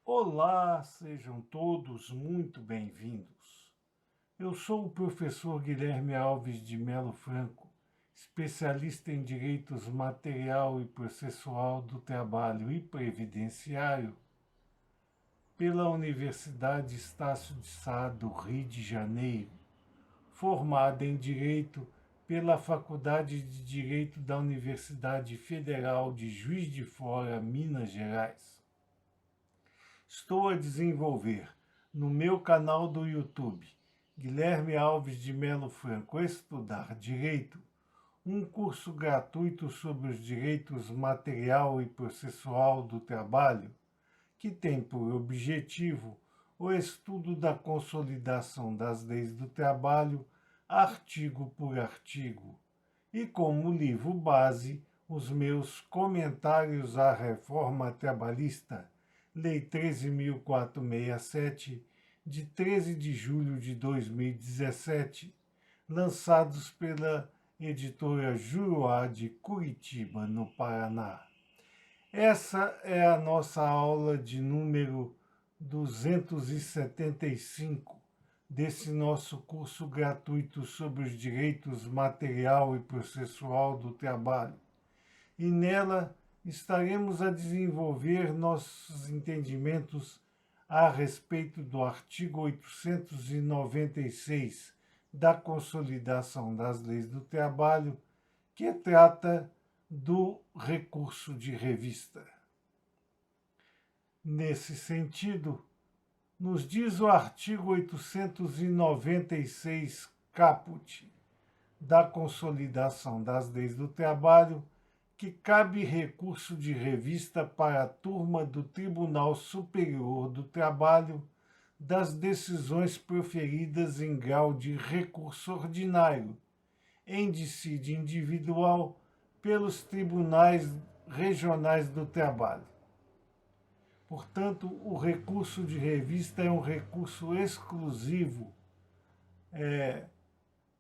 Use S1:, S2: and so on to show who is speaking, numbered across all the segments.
S1: Olá, sejam todos muito bem-vindos. Eu sou o professor Guilherme Alves de Melo Franco, especialista em direitos material e processual do trabalho e previdenciário pela Universidade Estácio de Sá do Rio de Janeiro, formado em Direito pela Faculdade de Direito da Universidade Federal de Juiz de Fora, Minas Gerais. Estou a desenvolver no meu canal do YouTube, Guilherme Alves de Melo Franco Estudar Direito, um curso gratuito sobre os direitos material e processual do trabalho, que tem por objetivo o estudo da consolidação das leis do trabalho, artigo por artigo, e como livro base, os meus comentários à reforma trabalhista, Lei 13.467, de 13 de julho de 2017, lançados pela editora Juruá de Curitiba, no Paraná. Essa é a nossa aula de número 275 desse nosso curso gratuito sobre os direitos material e processual do trabalho. E nela estaremos a desenvolver nossos entendimentos a respeito do artigo 896 da Consolidação das Leis do Trabalho, que trata do recurso de revista. Nesse sentido, nos diz o artigo 896 caput da Consolidação das Leis do Trabalho que cabe recurso de revista para a turma do Tribunal Superior do Trabalho das decisões proferidas em grau de recurso ordinário, em dissídio individual, pelos tribunais regionais do trabalho. Portanto, o recurso de revista é um recurso exclusivo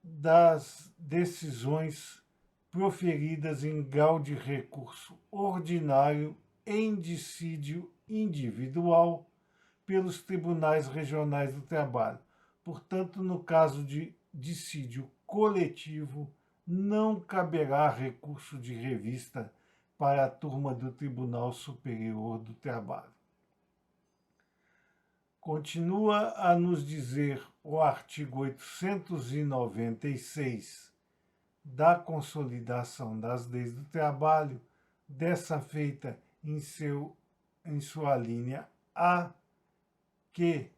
S1: das decisões proferidas em grau de recurso ordinário em dissídio individual pelos tribunais regionais do trabalho. Portanto, no caso de dissídio coletivo, não caberá recurso de revista para a turma do Tribunal Superior do Trabalho. Continua a nos dizer o artigo 896 da Consolidação das Leis do Trabalho, dessa feita em sua linha A, que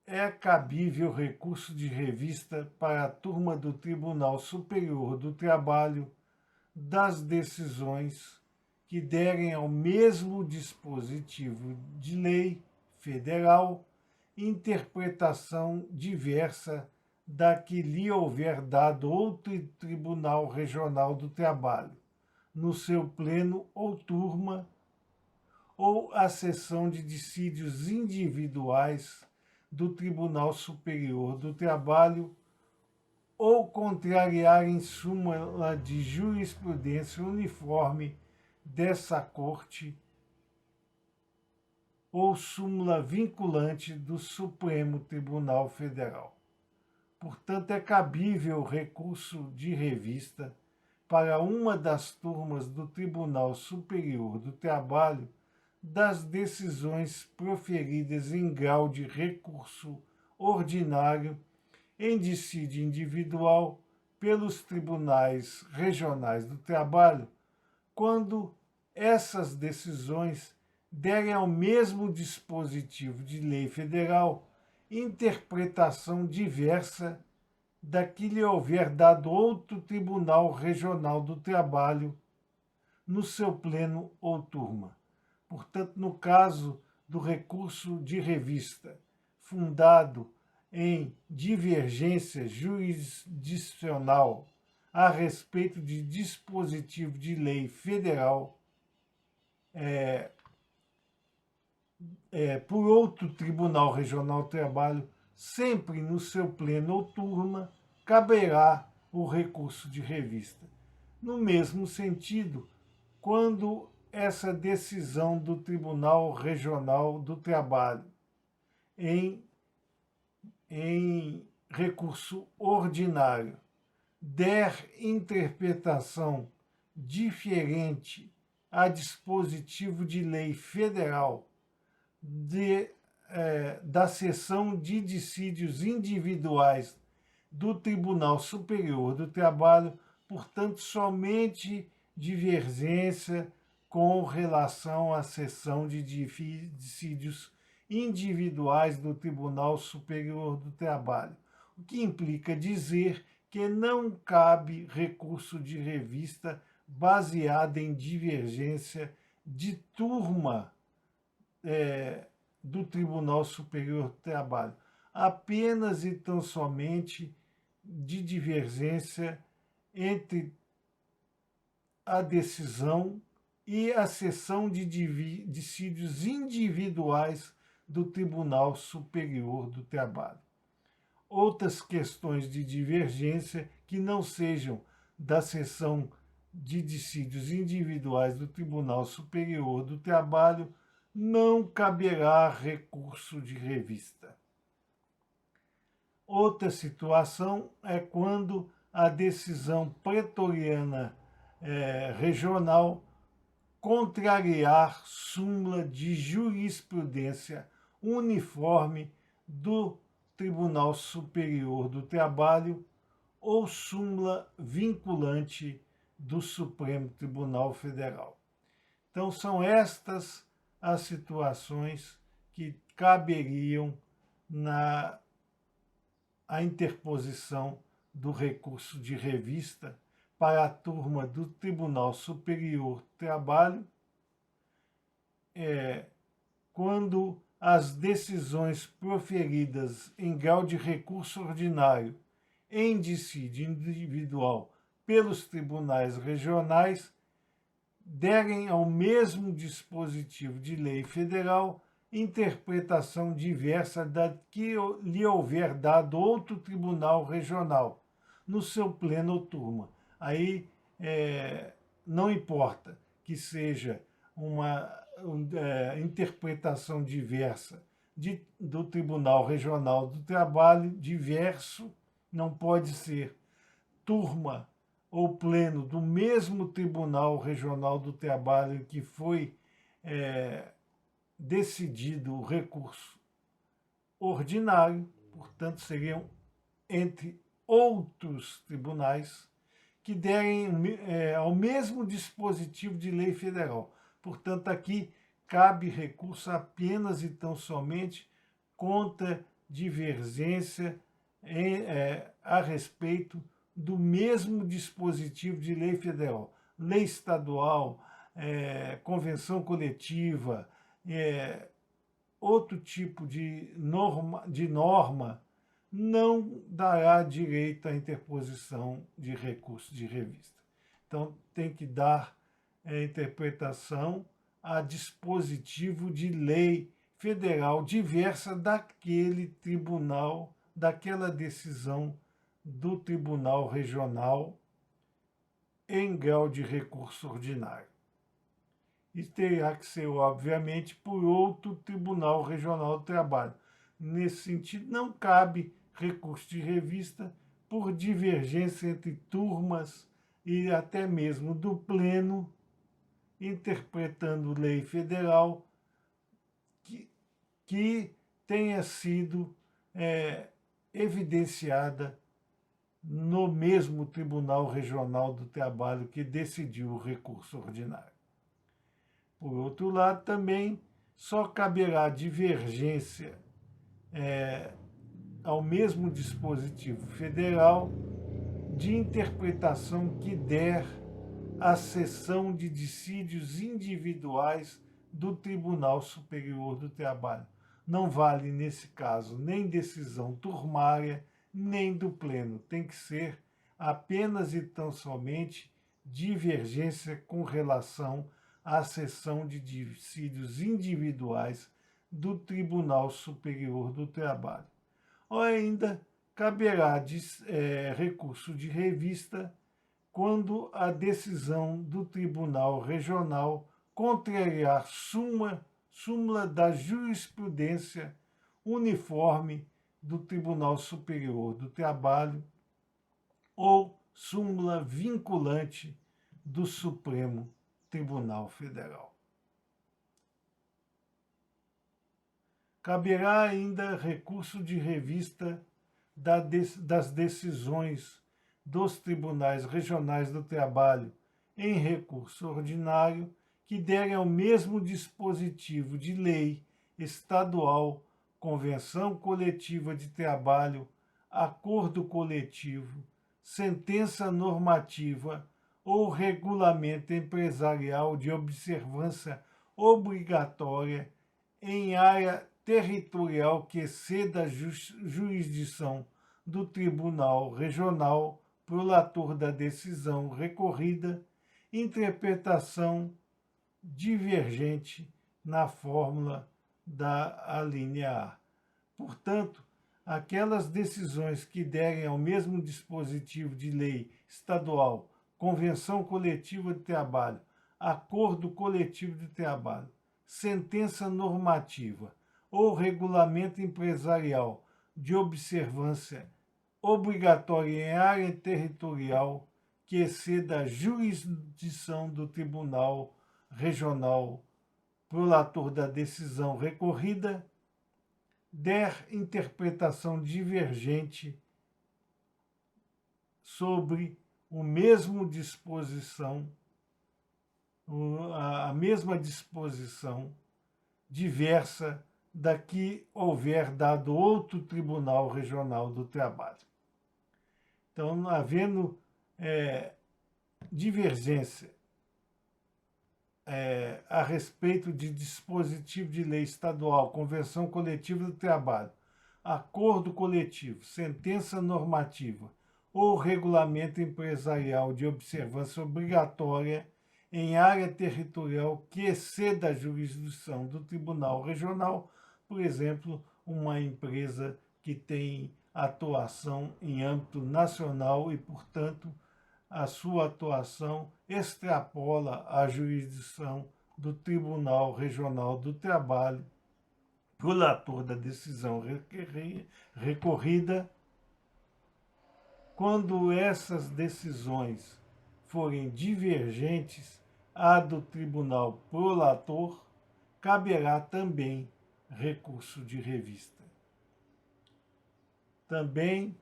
S1: é cabível recurso de revista para a turma do Tribunal Superior do Trabalho das decisões que derem ao mesmo dispositivo de lei federal interpretação diversa da que lhe houver dado outro Tribunal Regional do Trabalho, no seu pleno ou turma, ou a sessão de dissídios individuais do Tribunal Superior do Trabalho, ou contrariar em súmula de jurisprudência uniforme dessa Corte ou súmula vinculante do Supremo Tribunal Federal. Portanto, é cabível recurso de revista para uma das turmas do Tribunal Superior do Trabalho das decisões proferidas em grau de recurso ordinário em dissídio individual pelos tribunais regionais do trabalho, quando essas decisões derem ao mesmo dispositivo de lei federal interpretação diversa da que lhe houver dado outro Tribunal Regional do Trabalho no seu pleno ou turma. Portanto, no caso do recurso de revista, fundado em divergência jurisdicional a respeito de dispositivo de lei federal por outro Tribunal Regional do Trabalho, sempre no seu pleno ou turma, caberá o recurso de revista. No mesmo sentido, quando essa decisão do Tribunal Regional do Trabalho em recurso ordinário der interpretação diferente a dispositivo de lei federal da seção de dissídios individuais do Tribunal Superior do Trabalho, portanto, somente divergência com relação à seção de dissídios individuais do Tribunal Superior do Trabalho, o que implica dizer que não cabe recurso de revista baseado em divergência de turma do Tribunal Superior do Trabalho, apenas e tão somente de divergência entre a decisão e a seção de dissídios individuais do Tribunal Superior do Trabalho. Outras questões de divergência que não sejam da seção de dissídios individuais do Tribunal Superior do Trabalho não caberá recurso de revista. Outra situação é quando a decisão pretoriana regional contrariar súmula de jurisprudência uniforme do Tribunal Superior do Trabalho ou súmula vinculante do Supremo Tribunal Federal. Então, são estas as situações que caberiam na interposição do recurso de revista para a turma do Tribunal Superior do Trabalho, quando as decisões proferidas em grau de recurso ordinário em dissídio individual pelos tribunais regionais derem ao mesmo dispositivo de lei federal interpretação diversa da que lhe houver dado outro tribunal regional no seu pleno ou turma. Aí não importa que seja uma interpretação diversa do Tribunal Regional do Trabalho, diverso, não pode ser turma ou pleno do mesmo Tribunal Regional do Trabalho que foi decidido o recurso ordinário, portanto, seriam entre outros tribunais que derem ao mesmo dispositivo de lei federal. Portanto, aqui cabe recurso apenas e tão somente contra divergência a respeito do mesmo dispositivo de lei federal. Lei estadual, convenção coletiva, outro tipo de norma não dará direito à interposição de recurso de revista. Então, tem que dar interpretação a dispositivo de lei federal diversa daquele tribunal, daquela decisão do Tribunal Regional em grau de recurso ordinário. E terá que ser, obviamente, por outro Tribunal Regional do Trabalho. Nesse sentido, não cabe recurso de revista por divergência entre turmas e até mesmo do pleno, interpretando lei federal que tenha sido evidenciada no mesmo Tribunal Regional do Trabalho que decidiu o recurso ordinário. Por outro lado, também só caberá divergência ao mesmo dispositivo federal de interpretação que der a seção de dissídios individuais do Tribunal Superior do Trabalho. Não vale, nesse caso, nem decisão turmária, nem do pleno. Tem que ser apenas e tão somente divergência com relação à seção de dissídios individuais do Tribunal Superior do Trabalho. Ou ainda caberá recurso de revista quando a decisão do Tribunal Regional contrariar súmula da jurisprudência uniforme do Tribunal Superior do Trabalho ou súmula vinculante do Supremo Tribunal Federal. Caberá ainda recurso de revista das decisões dos tribunais regionais do trabalho em recurso ordinário que derem ao mesmo dispositivo de lei estadual, convenção coletiva de trabalho, acordo coletivo, sentença normativa ou regulamento empresarial de observância obrigatória em área territorial que exceda a jurisdição do Tribunal Regional prolator da decisão recorrida, interpretação divergente na fórmula da alínea A. Portanto, aquelas decisões que derem ao mesmo dispositivo de lei estadual, convenção coletiva de trabalho, acordo coletivo de trabalho, sentença normativa ou regulamento empresarial de observância obrigatória em área territorial que exceda a jurisdição do Tribunal Regional prolator da decisão recorrida, der interpretação divergente sobre a mesma disposição diversa da que houver dado outro Tribunal Regional do Trabalho. Então, havendo divergência a respeito de dispositivo de lei estadual, convenção coletiva do trabalho, acordo coletivo, sentença normativa ou regulamento empresarial de observância obrigatória em área territorial que exceda a jurisdição do Tribunal Regional, por exemplo, uma empresa que tem atuação em âmbito nacional e, portanto, a sua atuação extrapola a jurisdição do Tribunal Regional do Trabalho, prolator da decisão recorrida. Quando essas decisões forem divergentes à do Tribunal prolator, caberá também recurso de revista. Também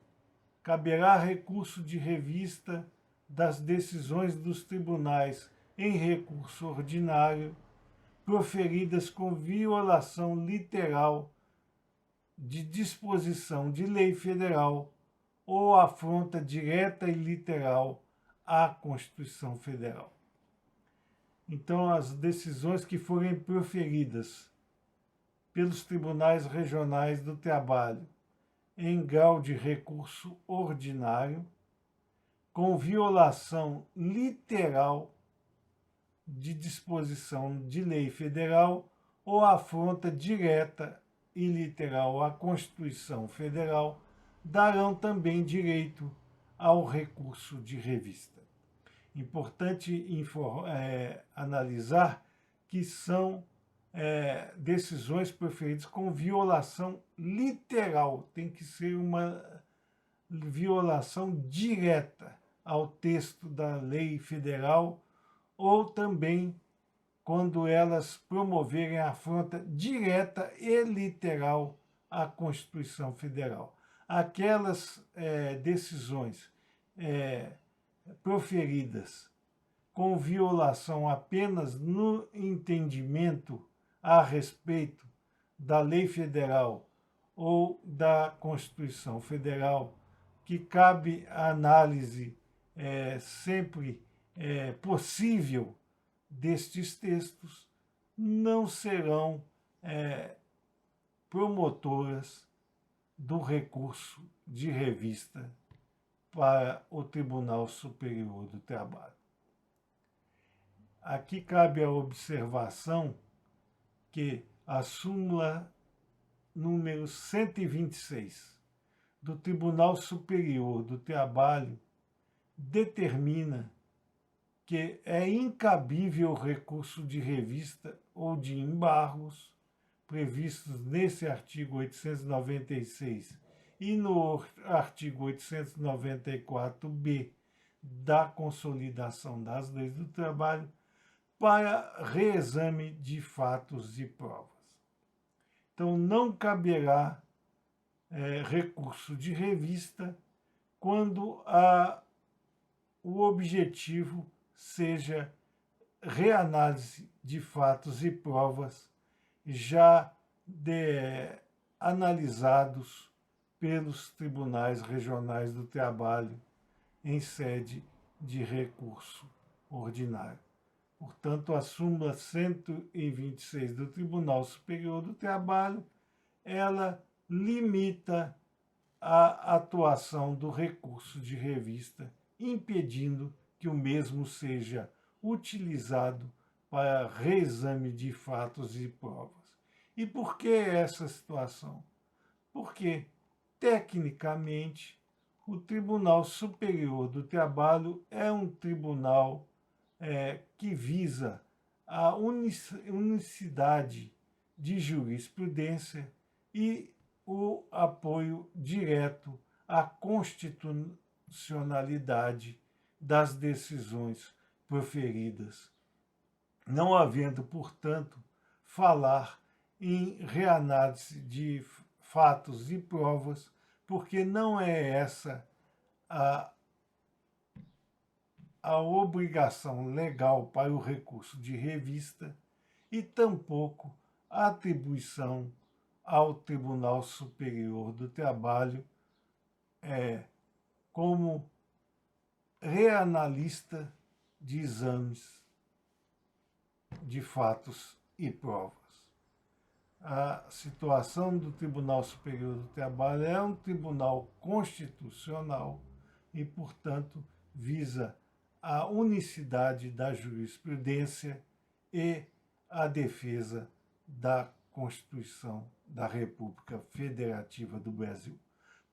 S1: caberá recurso de revista das decisões dos tribunais em recurso ordinário proferidas com violação literal de disposição de lei federal ou afronta direta e literal à Constituição Federal. Então, as decisões que forem proferidas pelos tribunais regionais do trabalho em grau de recurso ordinário, com violação literal de disposição de lei federal ou afronta direta e literal à Constituição Federal, darão também direito ao recurso de revista. Importante analisar que são decisões proferidas com violação literal, tem que ser uma violação direta ao texto da lei federal, ou também quando elas promoverem a afronta direta e literal à Constituição Federal. Aquelas decisões proferidas com violação apenas no entendimento a respeito da lei federal ou da Constituição Federal, que cabe a análise sempre possível destes textos, não serão promotoras do recurso de revista para o Tribunal Superior do Trabalho. Aqui cabe a observação que a súmula número 126 do Tribunal Superior do Trabalho determina que é incabível o recurso de revista ou de embargos previstos nesse artigo 896 e no artigo 894-B da Consolidação das Leis do Trabalho para reexame de fatos e provas. Então, não caberá recurso de revista quando o objetivo seja reanálise de fatos e provas já analisados pelos tribunais regionais do trabalho em sede de recurso ordinário. Portanto, a súmula 126 do Tribunal Superior do Trabalho, ela limita a atuação do recurso de revista, impedindo que o mesmo seja utilizado para reexame de fatos e provas. E por que essa situação? Porque, tecnicamente, o Tribunal Superior do Trabalho é um tribunal que visa a unicidade de jurisprudência e o apoio direto à constitucionalidade das decisões proferidas, não havendo, portanto, falar em reanálise de fatos e provas, porque não é essa a obrigação legal para o recurso de revista e tampouco a atribuição ao Tribunal Superior do Trabalho como reanalista de exames de fatos e provas. A situação do Tribunal Superior do Trabalho é um tribunal constitucional e, portanto, visa a unicidade da jurisprudência e a defesa da Constituição da República Federativa do Brasil.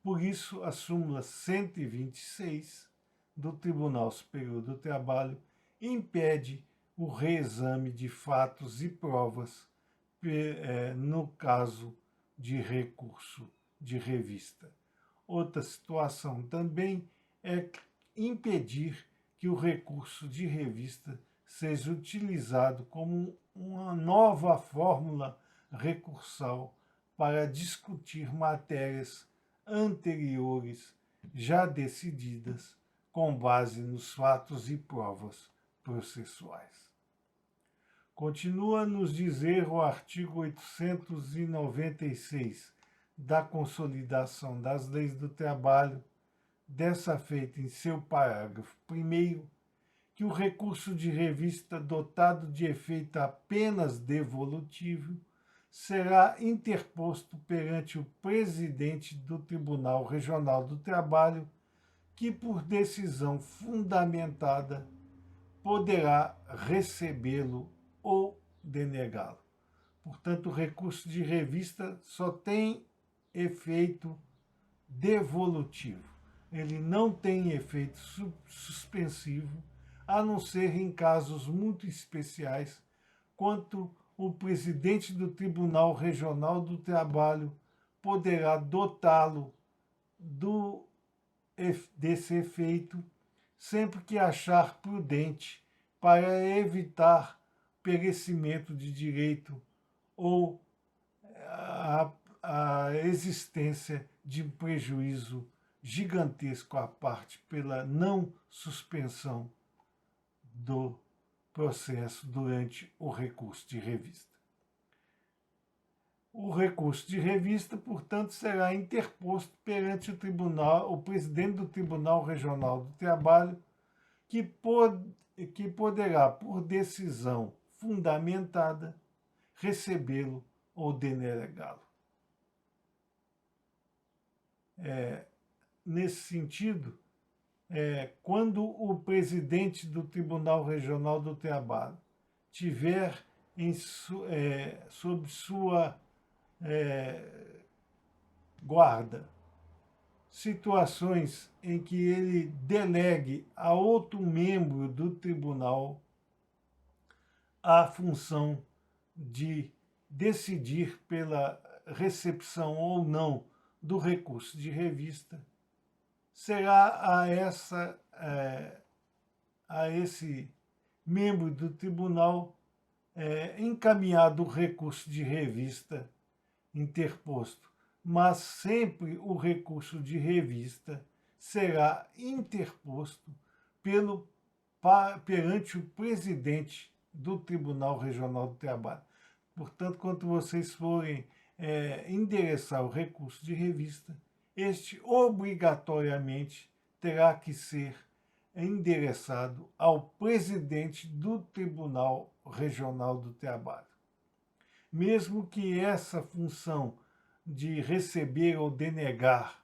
S1: Por isso, a súmula 126 do Tribunal Superior do Trabalho impede o reexame de fatos e provas no caso de recurso de revista. Outra situação também é impedir que o recurso de revista seja utilizado como uma nova fórmula recursal para discutir matérias anteriores já decididas com base nos fatos e provas processuais. Continua a nos dizer o artigo 896 da Consolidação das Leis do Trabalho, dessa feita em seu parágrafo 1º, que o recurso de revista dotado de efeito apenas devolutivo será interposto perante o presidente do Tribunal Regional do Trabalho, que, por decisão fundamentada, poderá recebê-lo ou denegá-lo. Portanto, o recurso de revista só tem efeito devolutivo. Ele não tem efeito suspensivo, a não ser em casos muito especiais, quanto o presidente do Tribunal Regional do Trabalho poderá dotá-lo desse efeito sempre que achar prudente para evitar perecimento de direito ou a existência de prejuízo gigantesco à parte pela não suspensão do processo durante o recurso de revista. O recurso de revista, portanto, será interposto perante o tribunal, o presidente do Tribunal Regional do Trabalho, que poderá, por decisão fundamentada, recebê-lo ou denegá-lo. Nesse sentido, quando o presidente do Tribunal Regional do Trabalho tiver sob sua guarda, situações em que ele delegue a outro membro do tribunal a função de decidir pela recepção ou não do recurso de revista, será a esse membro do tribunal encaminhado o recurso de revista interposto, mas sempre o recurso de revista será interposto perante o presidente do Tribunal Regional do Trabalho. Portanto, quando vocês forem endereçar o recurso de revista, este obrigatoriamente terá que ser endereçado ao presidente do Tribunal Regional do Trabalho. Mesmo que essa função de receber ou denegar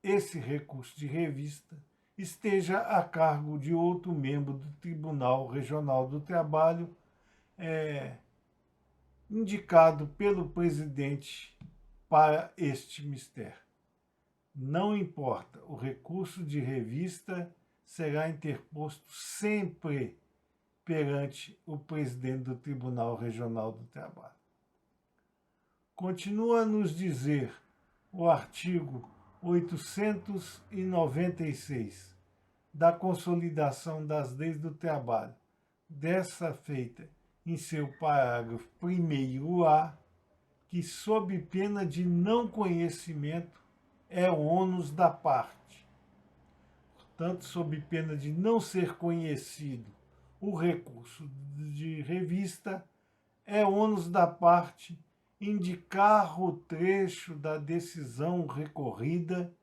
S1: esse recurso de revista esteja a cargo de outro membro do Tribunal Regional do Trabalho, indicado pelo presidente para este mistério. Não importa, o recurso de revista será interposto sempre perante o presidente do Tribunal Regional do Trabalho. Continua a nos dizer o artigo 896 da Consolidação das Leis do Trabalho, dessa feita em seu parágrafo 1º-A, que, sob pena de não conhecimento, é ônus da parte. Portanto, sob pena de não ser conhecido o recurso de revista, é ônus da parte indicar o trecho da decisão recorrida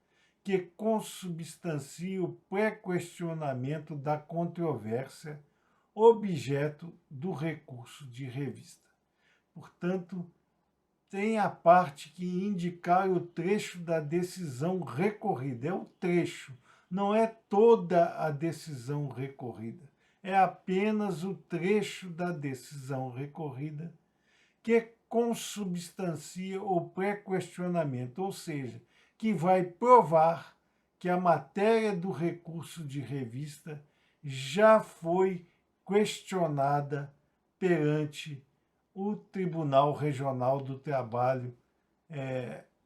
S1: que consubstancia o pré-questionamento da controvérsia objeto do recurso de revista. Portanto, tem a parte que indicar o trecho da decisão recorrida. É o trecho, não é toda a decisão recorrida. É apenas o trecho da decisão recorrida que consubstancia o pré-questionamento, ou seja, que vai provar que a matéria do recurso de revista já foi questionada perante o Tribunal Regional do Trabalho,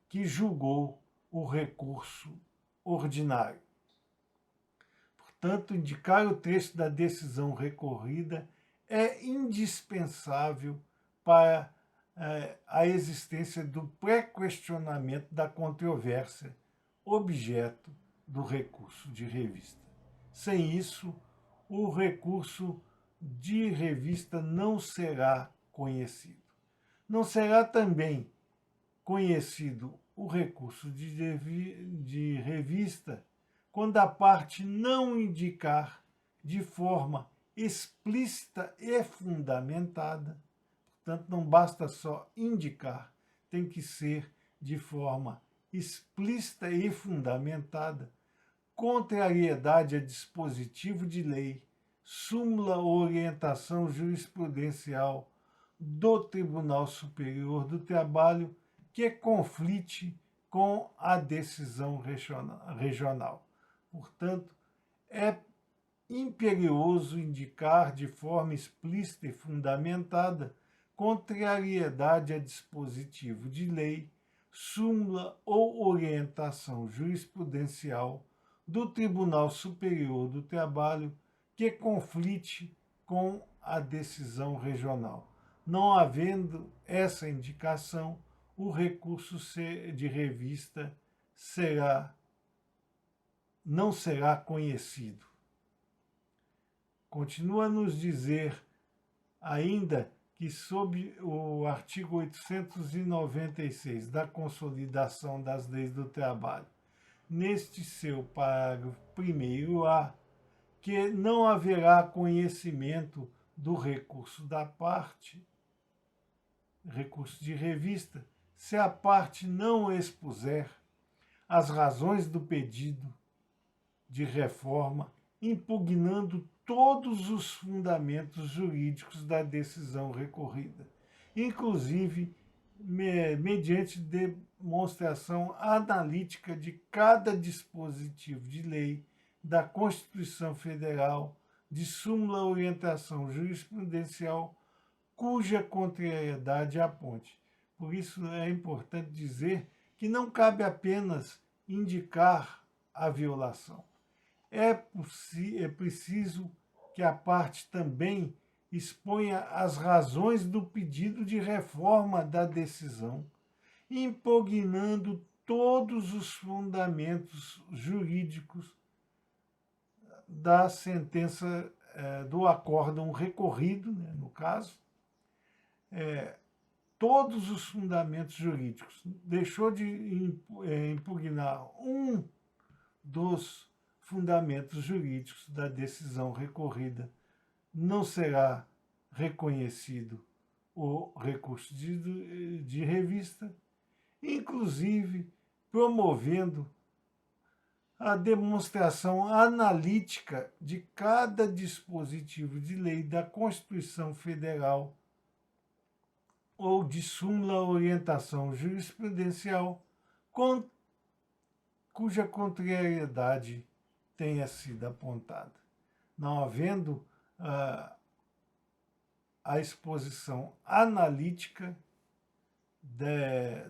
S1: que julgou o recurso ordinário. Portanto, indicar o trecho da decisão recorrida é indispensável para a existência do pré-questionamento da controvérsia objeto do recurso de revista. Sem isso, o recurso de revista não será conhecido. Não será também conhecido o recurso de revista quando a parte não indicar de forma explícita e fundamentada. Portanto, não basta só indicar, tem que ser de forma explícita e fundamentada, contrariedade a dispositivo de lei, súmula ou orientação jurisprudencial do Tribunal Superior do Trabalho que conflite com a decisão regional. Portanto, é imperioso indicar de forma explícita e fundamentada contrariedade a dispositivo de lei, súmula ou orientação jurisprudencial do Tribunal Superior do Trabalho que conflite com a decisão regional. Não havendo essa indicação, o recurso de revista não será conhecido. Continua a nos dizer ainda que, sob o artigo 896 da Consolidação das Leis do Trabalho, neste seu parágrafo 1º-A, que não haverá conhecimento do recurso da parte, recurso de revista, se a parte não expuser as razões do pedido de reforma, impugnando todos os fundamentos jurídicos da decisão recorrida, inclusive mediante demonstração analítica de cada dispositivo de lei da Constituição Federal, de súmula orientação jurisprudencial, cuja contrariedade aponte. Por isso é importante dizer que não cabe apenas indicar a violação. É preciso que a parte também exponha as razões do pedido de reforma da decisão, impugnando todos os fundamentos jurídicos da sentença do acórdão recorrido, né, no caso, todos os fundamentos jurídicos. Deixou de impugnar um dos fundamentos jurídicos da decisão recorrida, não será reconhecido o recurso de revista, inclusive promovendo a demonstração analítica de cada dispositivo de lei da Constituição Federal ou de súmula orientação jurisprudencial cuja contrariedade tenha sido apontada. Não havendo a exposição analítica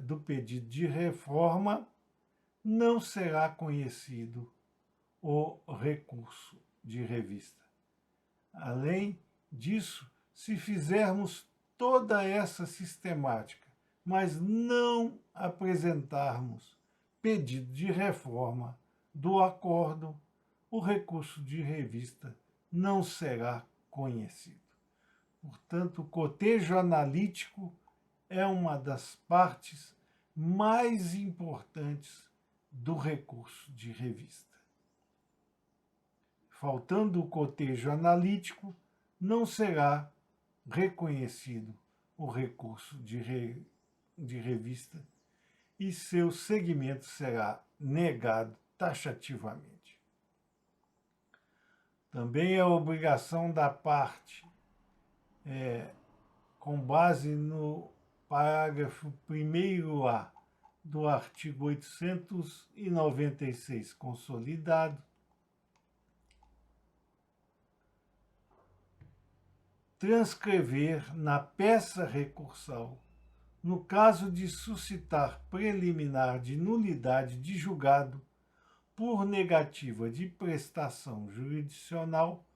S1: do pedido de reforma, não será conhecido o recurso de revista. Além disso, se fizermos toda essa sistemática, mas não apresentarmos pedido de reforma do acórdão, o recurso de revista não será conhecido. Portanto, o cotejo analítico é uma das partes mais importantes do recurso de revista. Faltando o cotejo analítico, não será reconhecido o recurso de revista e seu segmento será negado taxativamente. Também é obrigação da parte, com base no parágrafo 1º-A do artigo 896 consolidado, transcrever na peça recursal, no caso de suscitar preliminar de nulidade de julgado por negativa de prestação jurisdicional,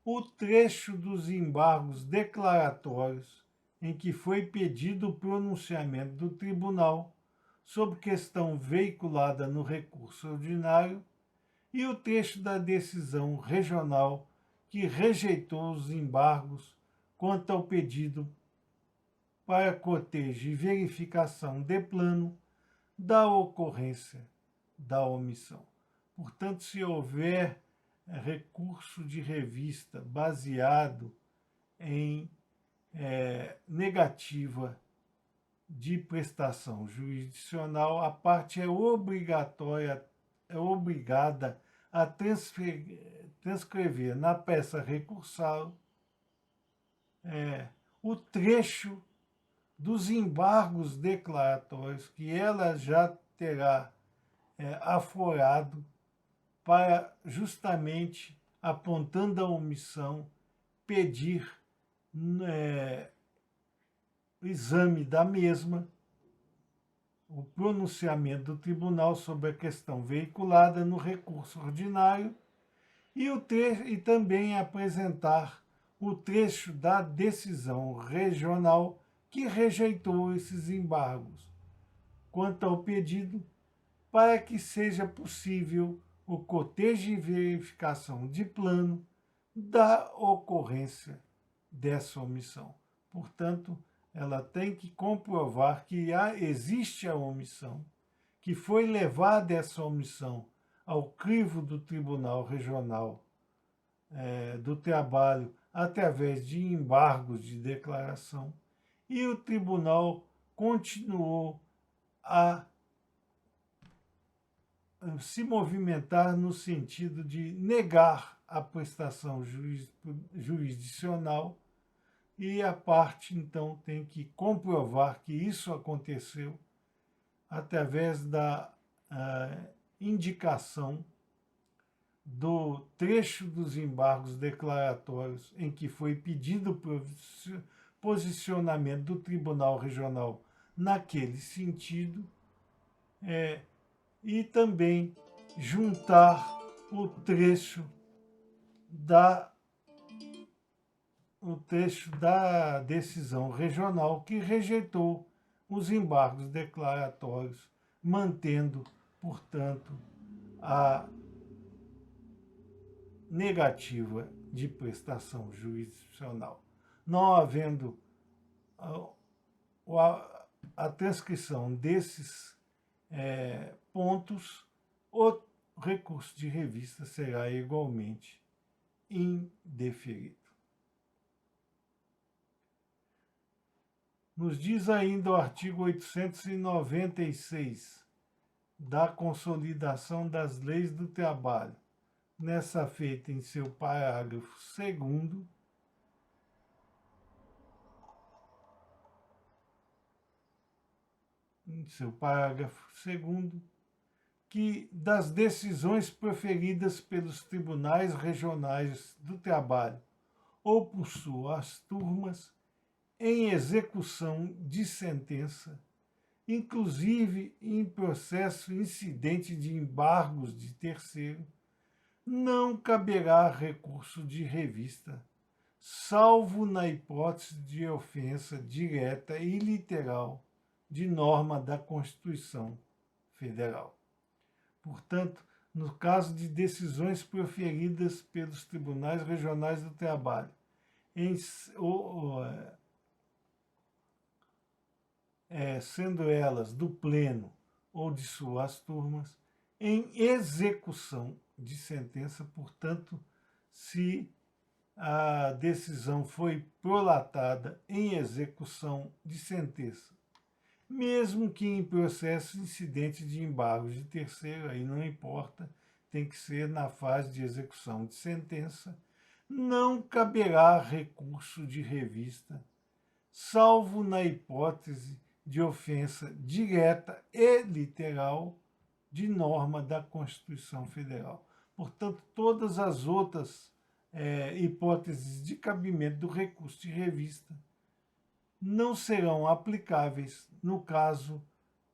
S1: o trecho dos embargos declaratórios em que foi pedido o pronunciamento do tribunal sobre questão veiculada no recurso ordinário e o trecho da decisão regional que rejeitou os embargos quanto ao pedido para cotejo e verificação de plano da ocorrência da omissão. Portanto, se houver recurso de revista baseado em negativa de prestação jurisdicional, a parte é obrigada a transcrever na peça recursal o trecho dos embargos declaratórios que ela já terá aflorado para, justamente apontando a omissão, pedir o exame da mesma, o pronunciamento do tribunal sobre a questão veiculada no recurso ordinário e também apresentar o trecho da decisão regional que rejeitou esses embargos quanto ao pedido, para que seja possível o cotejo e verificação de plano da ocorrência dessa omissão. Portanto, ela tem que comprovar que existe a omissão, que foi levada essa omissão ao crivo do Tribunal Regional do Trabalho através de embargos de declaração, e o tribunal continuou a se movimentar no sentido de negar a prestação jurisdicional e a parte, então, tem que comprovar que isso aconteceu através da indicação do trecho dos embargos declaratórios em que foi pedido o posicionamento do Tribunal Regional naquele sentido, e também juntar o trecho da decisão regional que rejeitou os embargos declaratórios, mantendo, portanto, a negativa de prestação jurisdicional. Não havendo a transcrição desses pontos, o recurso de revista será igualmente indeferido. Nos diz ainda o artigo 896 da Consolidação das Leis do Trabalho, nessa feita em seu parágrafo 2º, que das decisões proferidas pelos tribunais regionais do trabalho ou por suas turmas em execução de sentença, inclusive em processo incidente de embargos de terceiro, não caberá recurso de revista, salvo na hipótese de ofensa direta e literal de norma da Constituição Federal. Portanto, no caso de decisões proferidas pelos tribunais regionais do trabalho, sendo elas do pleno ou de suas turmas, em execução de sentença, portanto, se a decisão foi prolatada em execução de sentença, mesmo que em processo incidente de embargos de terceiro, aí não importa, tem que ser na fase de execução de sentença, não caberá recurso de revista, salvo na hipótese de ofensa direta e literal de norma da Constituição Federal. Portanto, todas as outras hipóteses de cabimento do recurso de revista não serão aplicáveis no caso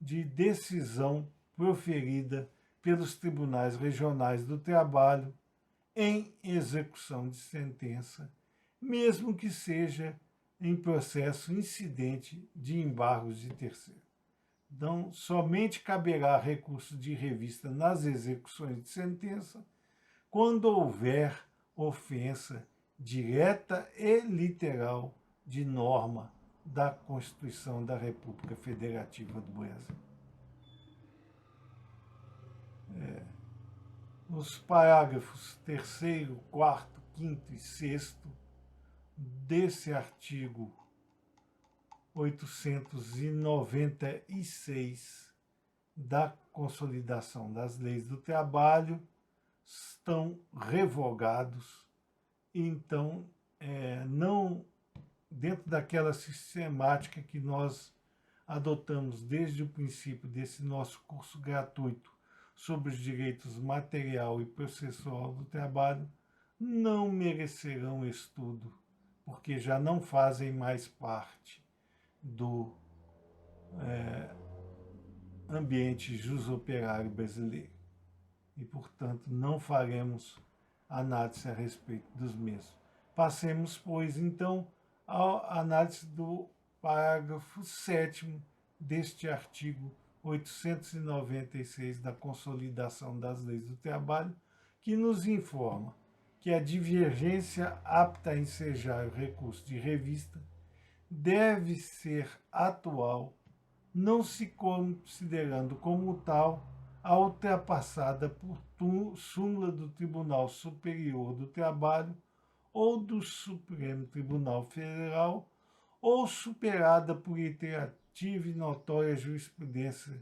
S1: de decisão proferida pelos tribunais regionais do trabalho em execução de sentença, mesmo que seja em processo incidente de embargos de terceiro. Então, somente caberá recurso de revista nas execuções de sentença quando houver ofensa direta e literal de norma da Constituição da República Federativa do Brasil. Os parágrafos 3º, 4º, 5º e 6º desse artigo 896 da Consolidação das Leis do Trabalho estão revogados, então não dentro daquela sistemática que nós adotamos desde o princípio desse nosso curso gratuito sobre os direitos material e processual do trabalho, não merecerão estudo, porque já não fazem mais parte do ambiente jusoperário brasileiro. E, portanto, não faremos análise a respeito dos mesmos. Passemos, pois, então, à análise do parágrafo 7º deste artigo 896 da Consolidação das Leis do Trabalho, que nos informa que a divergência apta a ensejar o recurso de revista deve ser atual, não se considerando como tal a ultrapassada por súmula do Tribunal Superior do Trabalho ou do Supremo Tribunal Federal, ou superada por iterativa e notória jurisprudência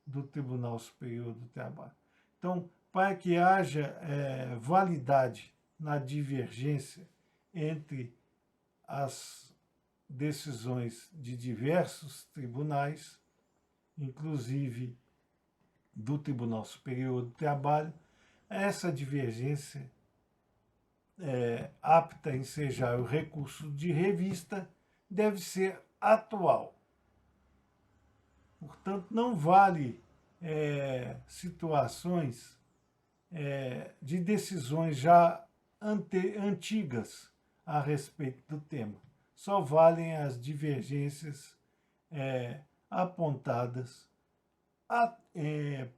S1: do Tribunal Superior do Trabalho. Então, para que haja validade na divergência entre as decisões de diversos tribunais, inclusive do Tribunal Superior do Trabalho. Essa divergência apta a ensejar o recurso de revista deve ser atual. Portanto, não vale situações de decisões já antigas a respeito do tema. Só valem as divergências apontadas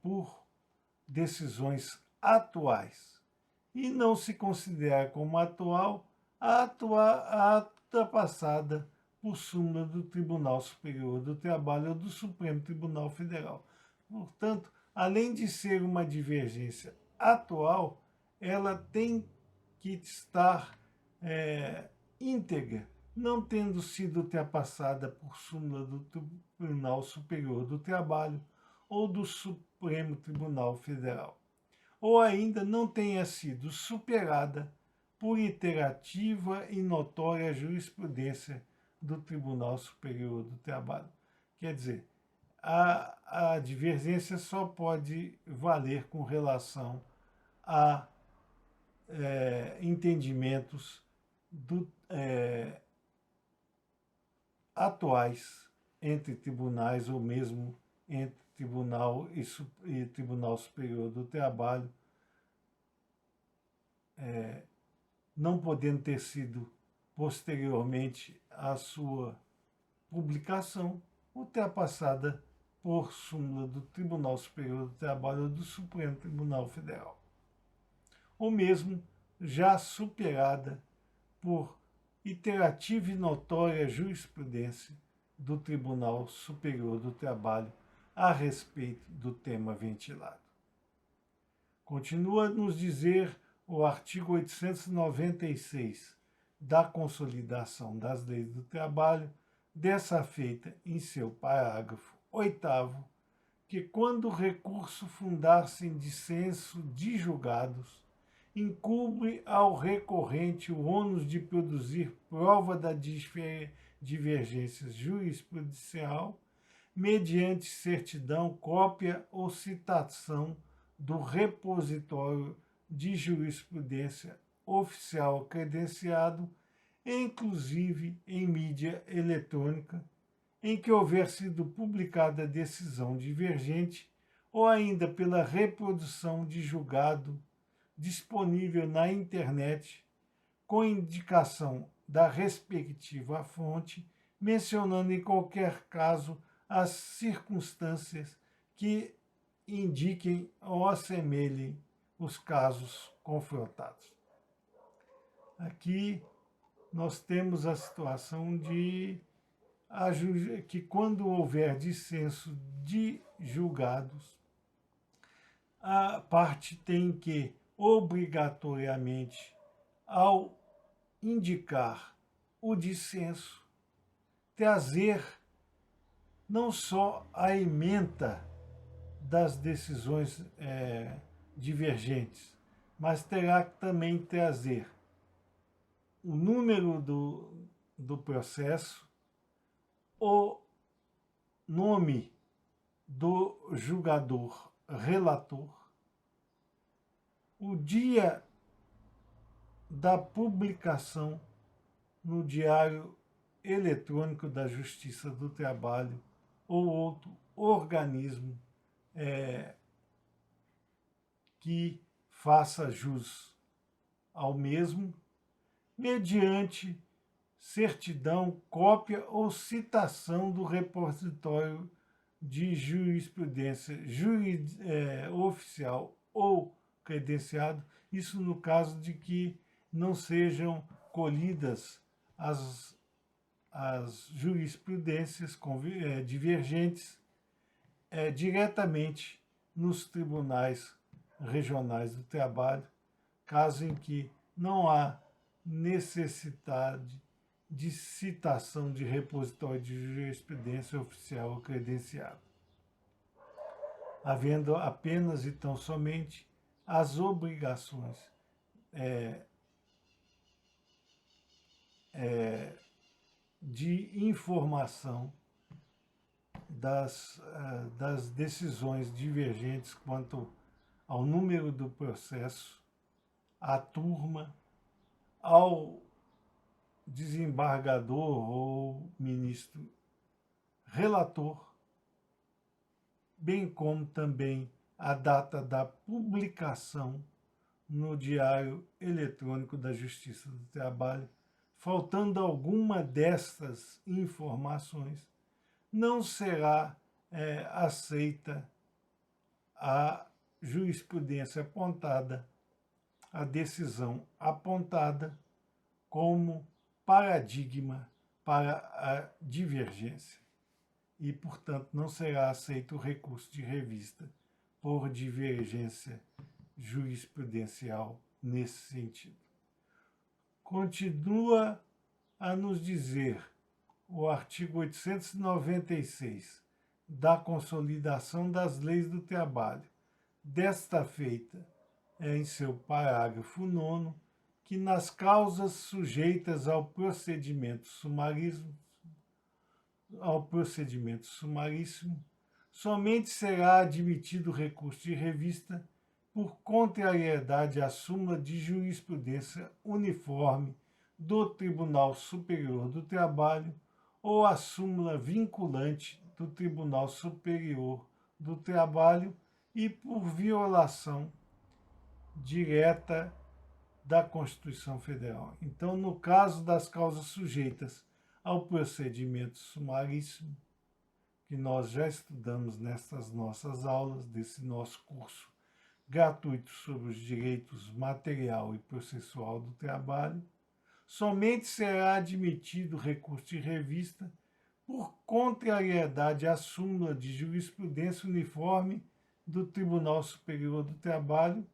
S1: por decisões atuais. E não se considera como atual a ata passada por súmula do Tribunal Superior do Trabalho ou do Supremo Tribunal Federal. Portanto, além de ser uma divergência atual, ela tem que estar íntegra, não tendo sido ultrapassada por súmula do Tribunal Superior do Trabalho ou do Supremo Tribunal Federal, ou ainda não tenha sido superada por iterativa e notória jurisprudência do Tribunal Superior do Trabalho. Quer dizer, a divergência só pode valer com relação a entendimentos atuais entre tribunais ou mesmo entre Tribunal e Tribunal Superior do Trabalho, não podendo ter sido posteriormente à sua publicação ultrapassada por súmula do Tribunal Superior do Trabalho ou do Supremo Tribunal Federal, ou mesmo já superada por iterativa e notória jurisprudência do Tribunal Superior do Trabalho a respeito do tema ventilado. Continua a nos dizer o artigo 896 da Consolidação das Leis do Trabalho, dessa feita em seu parágrafo 8º, que quando o recurso fundar-se em dissenso de julgados, incumbe ao recorrente o ônus de produzir prova da divergência jurisprudencial, mediante certidão, cópia ou citação do repositório de jurisprudência oficial credenciado, inclusive em mídia eletrônica, em que houver sido publicada a decisão divergente, ou ainda pela reprodução de julgado disponível na internet, com indicação da respectiva fonte, mencionando em qualquer caso as circunstâncias que indiquem ou assemelhem os casos confrontados. Aqui nós temos a situação de que quando houver dissenso de julgados, a parte tem que obrigatoriamente, ao indicar o dissenso, trazer não só a ementa das decisões divergentes, mas terá que também trazer o número do processo, o nome do julgador relator, o dia da publicação no Diário Eletrônico da Justiça do Trabalho ou outro organismo que faça jus ao mesmo, mediante certidão, cópia ou citação do repositório de jurisprudência oficial ou credenciado, isso no caso de que não sejam colhidas as jurisprudências divergentes diretamente nos tribunais regionais do trabalho, caso em que não há necessidade de citação de repositório de jurisprudência oficial ou credenciado, havendo apenas e tão somente as de informação das decisões divergentes quanto ao número do processo, à turma, ao desembargador ou ministro relator, bem como também a data da publicação no Diário Eletrônico da Justiça do Trabalho. Faltando alguma destas informações, não será aceita a jurisprudência apontada, a decisão apontada como paradigma para a divergência. E, portanto, não será aceito o recurso de revista por divergência jurisprudencial nesse sentido. Continua a nos dizer o artigo 896 da Consolidação das Leis do Trabalho, desta feita, em seu parágrafo 9º, que nas causas sujeitas ao procedimento sumaríssimo, somente será admitido recurso de revista por contrariedade à súmula de jurisprudência uniforme do Tribunal Superior do Trabalho ou à súmula vinculante do Tribunal Superior do Trabalho e por violação direta da Constituição Federal. Então, no caso das causas sujeitas ao procedimento sumaríssimo, que nós já estudamos nessas nossas aulas, desse nosso curso gratuito sobre os direitos material e processual do trabalho, somente será admitido recurso de revista por contrariedade à súmula de jurisprudência uniforme do Tribunal Superior do Trabalho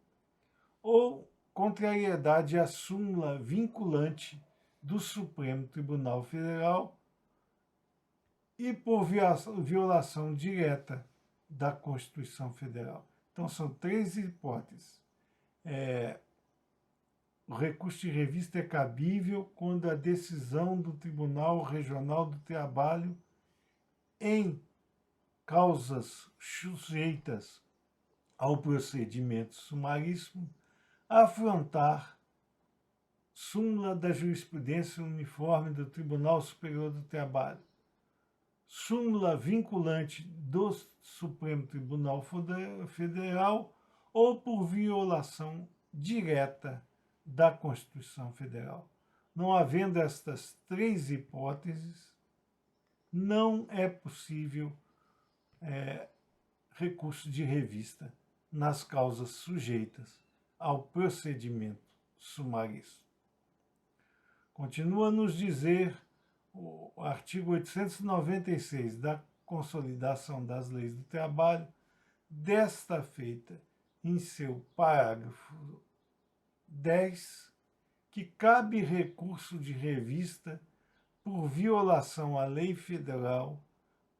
S1: ou contrariedade à súmula vinculante do Supremo Tribunal Federal e por violação direta da Constituição Federal. Então, são três hipóteses. O recurso de revista é cabível quando a decisão do Tribunal Regional do Trabalho em causas sujeitas ao procedimento sumaríssimo afrontar súmula da jurisprudência uniforme do Tribunal Superior do Trabalho, súmula vinculante do Supremo Tribunal Federal ou por violação direta da Constituição Federal. Não havendo estas três hipóteses, não é possível recurso de revista nas causas sujeitas ao procedimento sumaríssimo. Continua a nos dizer o artigo 896 da Consolidação das Leis do Trabalho, desta feita em seu parágrafo 10, que cabe recurso de revista por violação à lei federal,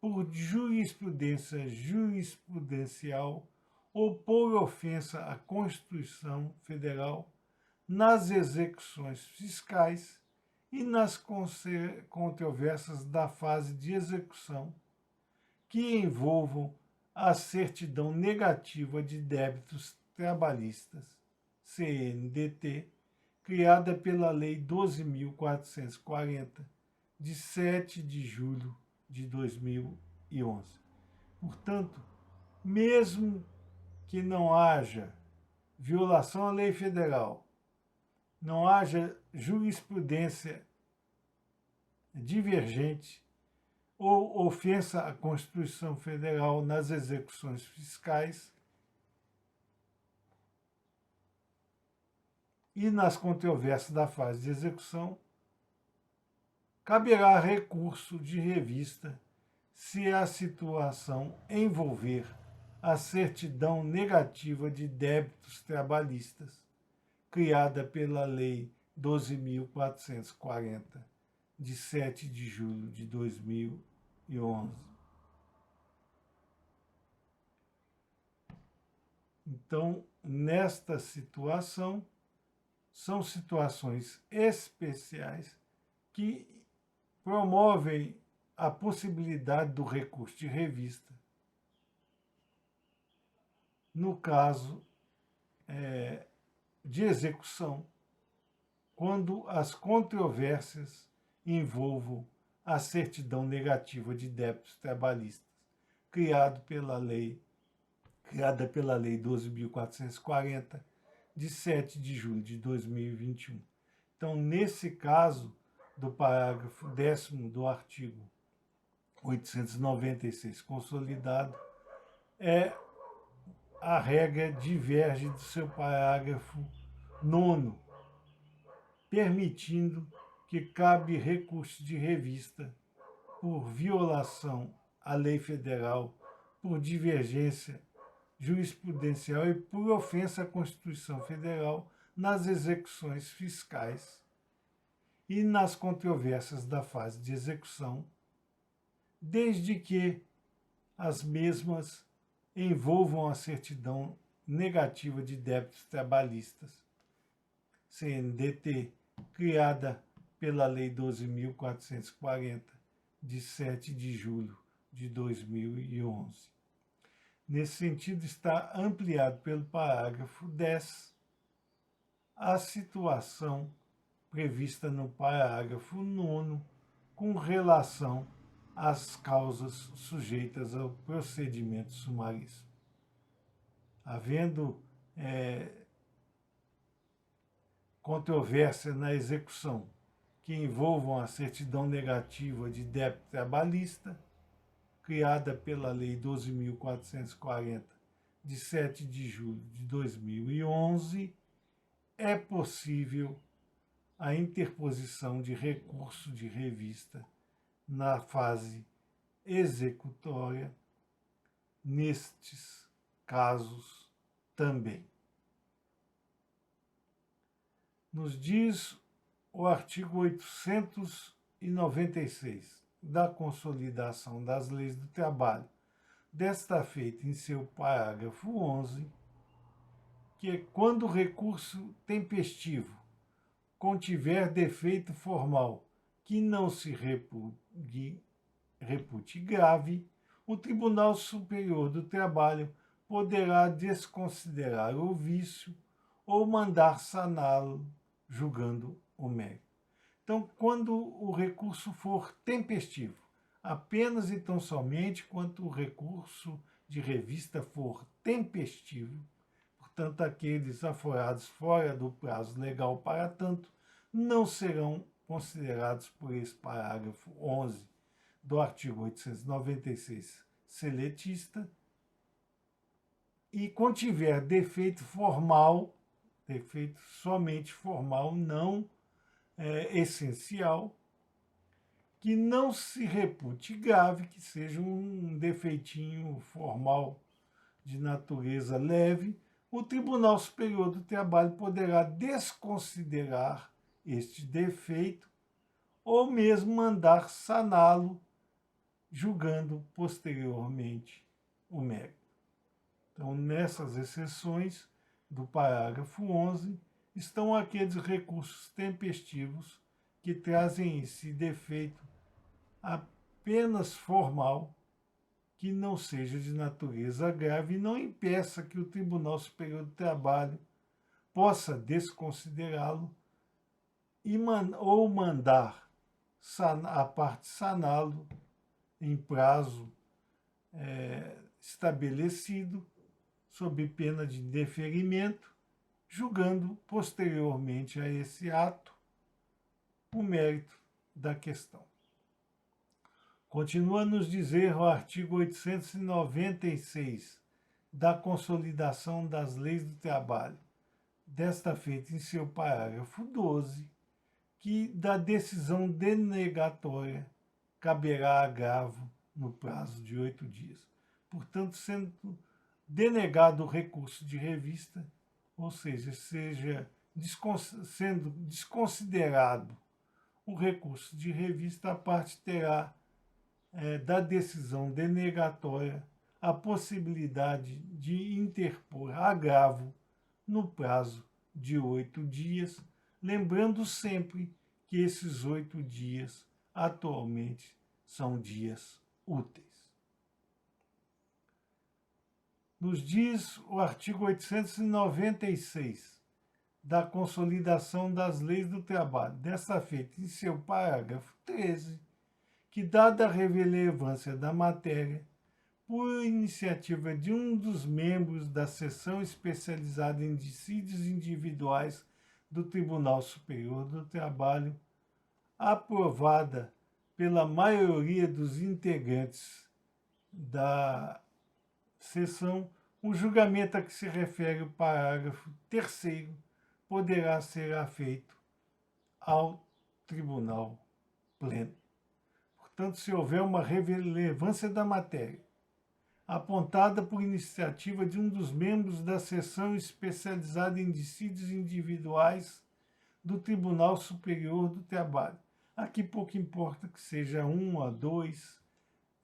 S1: por jurisprudência jurisprudencial ou por ofensa à Constituição Federal nas execuções fiscais e nas controvérsias da fase de execução que envolvam a certidão negativa de débitos trabalhistas, CNDT, criada pela Lei 12.440, de 7 de julho de 2011. Portanto, mesmo que não haja violação à lei federal, não haja jurisprudência divergente ou ofensa à Constituição Federal nas execuções fiscais e nas controvérsias da fase de execução, caberá recurso de revista se a situação envolver a certidão negativa de débitos trabalhistas, criada pela Lei 12.440, de 7 de julho de 2011. Então, nesta situação, são situações especiais que promovem a possibilidade do recurso de revista, no caso de execução, quando as controvérsias envolvam a certidão negativa de débitos trabalhistas, criada pela Lei 12.440, de 7 de julho de 2021. Então, nesse caso, do parágrafo 10º do artigo 896 consolidado, a regra diverge do seu parágrafo 9º, permitindo que cabe recurso de revista por violação à lei federal, por divergência jurisprudencial e por ofensa à Constituição Federal nas execuções fiscais e nas controvérsias da fase de execução, desde que as mesmas envolvam a certidão negativa de débitos trabalhistas, CNDT, criada pela Lei 12.440, de 7 de julho de 2011. Nesse sentido, está ampliado pelo parágrafo 10 a situação prevista no parágrafo 9º com relação às causas sujeitas ao procedimento sumaríssimo. Havendo controvérsia na execução que envolvam a certidão negativa de débito trabalhista, criada pela Lei 12.440, de 7 de julho de 2011, é possível a interposição de recurso de revista na fase executória, nestes casos também. Nos diz o artigo 896 da Consolidação das Leis do Trabalho, desta feita em seu parágrafo 11, que quando o recurso tempestivo contiver defeito formal que não se repute grave, o Tribunal Superior do Trabalho poderá desconsiderar o vício ou mandar saná-lo, julgando o mérito. Então, quando o recurso for tempestivo, apenas e tão somente quanto o recurso de revista for tempestivo, portanto, aqueles aforados fora do prazo legal para tanto, não serão considerados por esse parágrafo 11 do artigo 896 seletista, e contiver defeito formal, defeito somente formal, não essencial, que não se repute grave, que seja um defeitinho formal de natureza leve, o Tribunal Superior do Trabalho poderá desconsiderar este defeito ou mesmo mandar saná-lo, julgando posteriormente o mérito. Então, nessas exceções do parágrafo 11, estão aqueles recursos tempestivos que trazem em si defeito apenas formal, que não seja de natureza grave e não impeça que o Tribunal Superior do Trabalho possa desconsiderá-lo ou mandar a parte saná-lo em prazo estabelecido, sob pena de indeferimento, julgando posteriormente a esse ato o mérito da questão. Continua a nos dizer o artigo 896 da Consolidação das Leis do Trabalho, desta feita em seu parágrafo 12, que da decisão denegatória caberá agravo no prazo de 8 dias. Portanto, sendo denegado o recurso de revista, ou seja, sendo desconsiderado o recurso de revista, a parte terá da decisão denegatória a possibilidade de interpor agravo no prazo de 8 dias, lembrando sempre que esses 8 dias atualmente são dias úteis. Nos diz o artigo 896 da Consolidação das Leis do Trabalho, desta feita em seu parágrafo 13, que, dada a relevância da matéria, por iniciativa de um dos membros da seção especializada em dissídios individuais do Tribunal Superior do Trabalho, aprovada pela maioria dos integrantes da seção, o julgamento a que se refere o parágrafo 3º poderá ser afeito ao Tribunal Pleno. Portanto, se houver uma relevância da matéria, apontada por iniciativa de um dos membros da seção especializada em dissídios individuais do Tribunal Superior do Trabalho. Aqui pouco importa que seja um ou dois,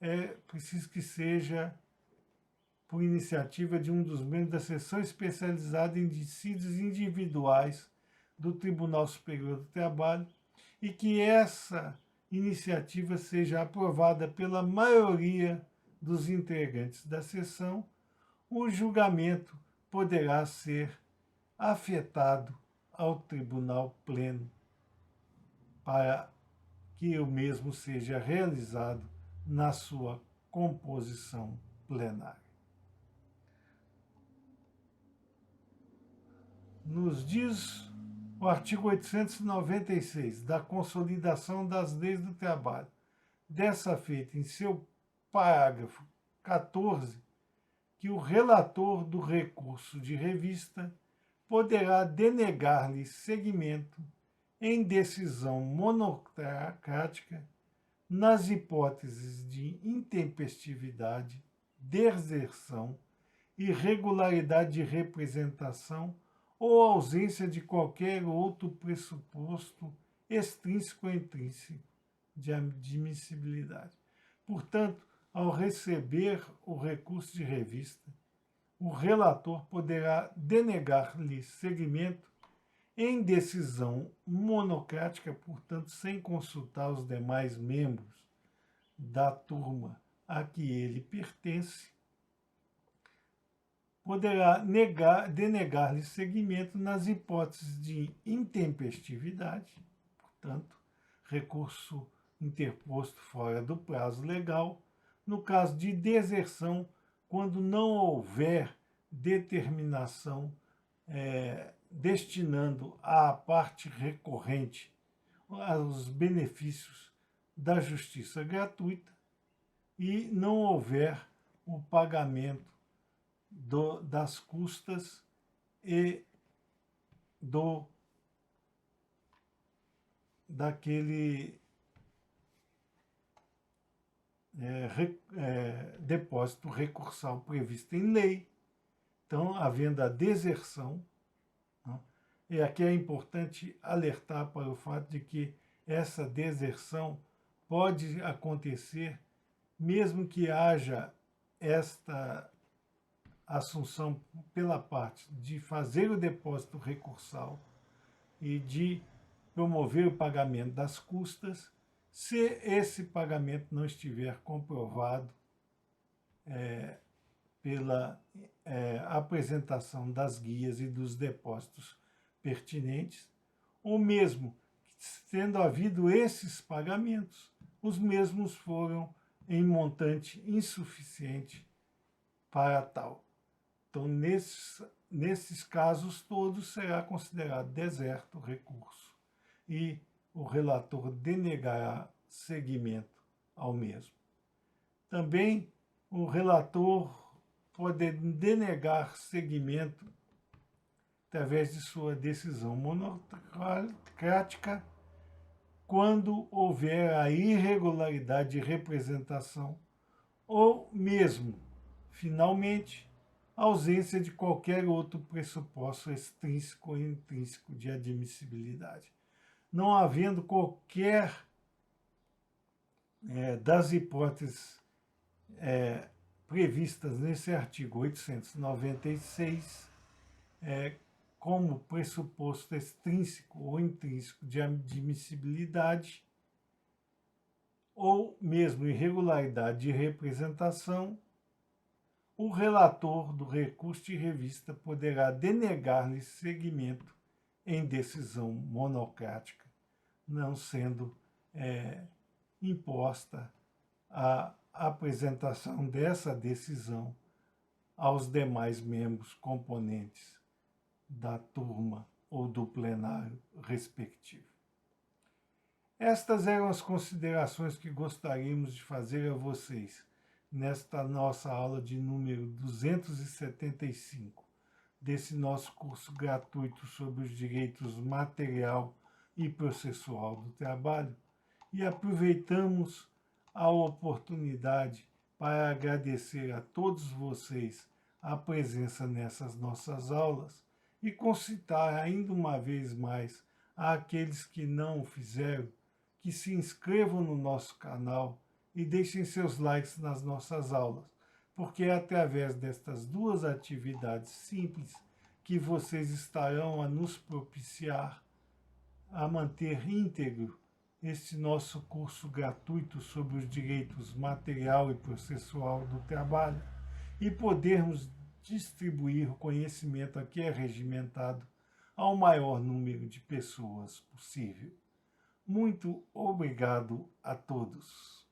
S1: é preciso que seja por iniciativa de um dos membros da seção especializada em dissídios individuais do Tribunal Superior do Trabalho e que essa iniciativa seja aprovada pela maioria dos integrantes da seção, o julgamento poderá ser afetado ao Tribunal Pleno para que o mesmo seja realizado na sua composição plenária. Nos diz o artigo 896 da Consolidação das Leis do Trabalho, dessa feita em seu parágrafo 14, que o relator do recurso de revista poderá denegar-lhe seguimento em decisão monocrática nas hipóteses de intempestividade, deserção, irregularidade de representação ou ausência de qualquer outro pressuposto extrínseco ou intrínseco de admissibilidade. Portanto, ao receber o recurso de revista, o relator poderá denegar-lhe seguimento em decisão monocrática, portanto, sem consultar os demais membros da turma a que ele pertence, poderá denegar-lhe seguimento nas hipóteses de intempestividade, portanto, recurso interposto fora do prazo legal, no caso de deserção, quando não houver determinação destinando à parte recorrente os benefícios da justiça gratuita e não houver o pagamento das custas e daquele depósito recursal previsto em lei. Então, havendo a deserção, né, e aqui é importante alertar para o fato de que essa deserção pode acontecer mesmo que haja esta assunção pela parte de fazer o depósito recursal e de promover o pagamento das custas, se esse pagamento não estiver comprovado pela apresentação das guias e dos depósitos pertinentes, ou mesmo tendo havido esses pagamentos, os mesmos foram em montante insuficiente para tal. Então, nesses casos todos, será considerado deserto o recurso e o relator denegará seguimento ao mesmo. Também o relator pode denegar seguimento através de sua decisão monocrática quando houver a irregularidade de representação ou mesmo, finalmente, a ausência de qualquer outro pressuposto extrínseco ou intrínseco de admissibilidade. Não havendo qualquer das hipóteses previstas nesse artigo 896 como pressuposto extrínseco ou intrínseco de admissibilidade, ou mesmo irregularidade de representação, o relator do recurso de revista poderá denegar-lhe seguimento em decisão monocrática, não sendo imposta a apresentação dessa decisão aos demais membros componentes da turma ou do plenário respectivo. Estas eram as considerações que gostaríamos de fazer a vocês nesta nossa aula de número 275 desse nosso curso gratuito sobre os direitos material e processual do trabalho, e aproveitamos a oportunidade para agradecer a todos vocês a presença nessas nossas aulas e concitar ainda uma vez mais àqueles que não o fizeram, que se inscrevam no nosso canal e deixem seus likes nas nossas aulas, porque é através destas duas atividades simples que vocês estarão a nos propiciar a manter íntegro este nosso curso gratuito sobre os direitos material e processual do trabalho e podermos distribuir o conhecimento aqui regimentado ao maior número de pessoas possível. Muito obrigado a todos.